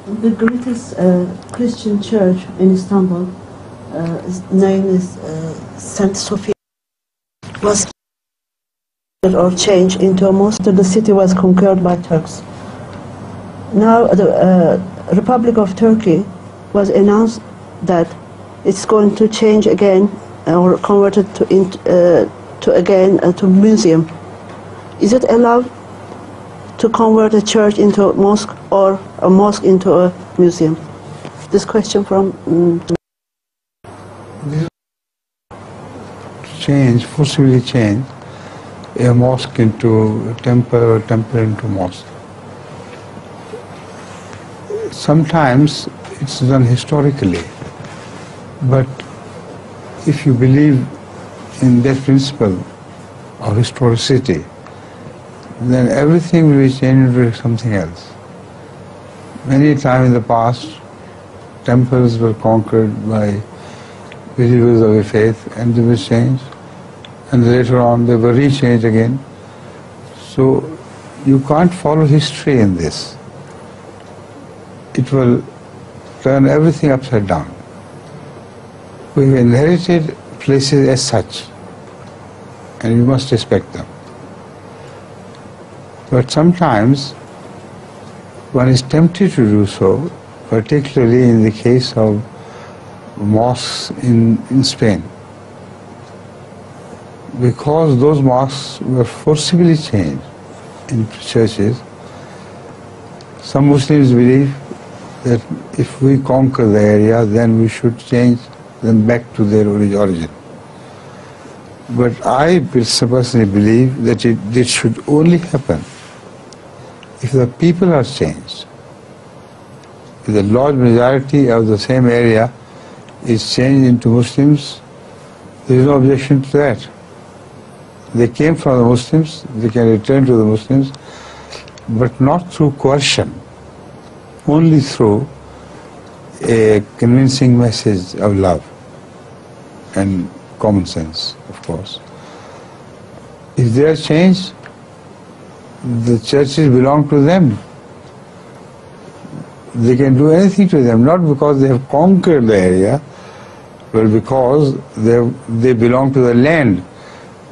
The greatest Christian church in Istanbul, its name is Saint Sophia, was or changed into a mosque. The city was conquered by Turks. Now the Republic of Turkey was announced that it's going to change again or convert it to museum. Is it allowed to convert a church into a mosque or a mosque into a museum? This question from... forcibly change a mosque into a temple or a temple into a mosque. Sometimes it's done historically, but if you believe in that principle of historicity, then everything will be changed into something else. Many times in the past, temples were conquered by believers of a faith and they were changed, and later on they were rechanged again. So you can't follow history in this. It will turn everything upside down. We've inherited places as such, and you must respect them. But sometimes one is tempted to do so, particularly in the case of mosques in Spain. Because those mosques were forcibly changed into churches, some Muslims believe that if we conquer the area, then we should change them back to their origin. But I personally believe that it should only happen if the people are changed. If the large majority of the same area is changed into Muslims, there is no objection to that. They came from the Muslims, they can return to the Muslims, but not through coercion, only through a convincing message of love and common sense, of course. If they are changed, the churches belong to them. They can do anything to them, not because they have conquered the area, but because they belong to the land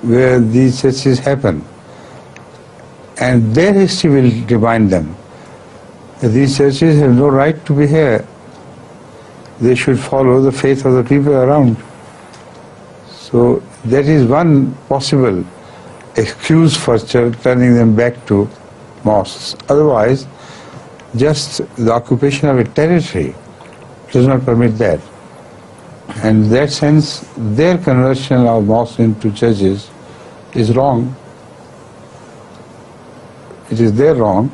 where these churches happen. And their history will remind them that these churches have no right to be here. They should follow the faith of the people around. So that is one possible excuse for turning them back to mosques. Otherwise, just the occupation of a territory does not permit that. And in that sense, their conversion of mosques into churches is wrong. It is their wrong.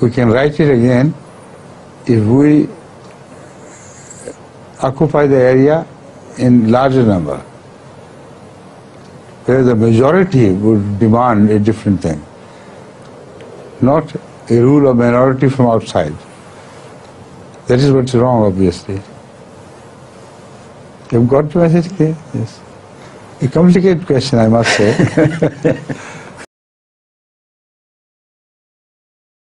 We can write it again if we occupy the area in larger number, where the majority would demand a different thing, not a rule of minority from outside. That is what's wrong, obviously. You've got the message clear? Yes. A complicated question, I must say.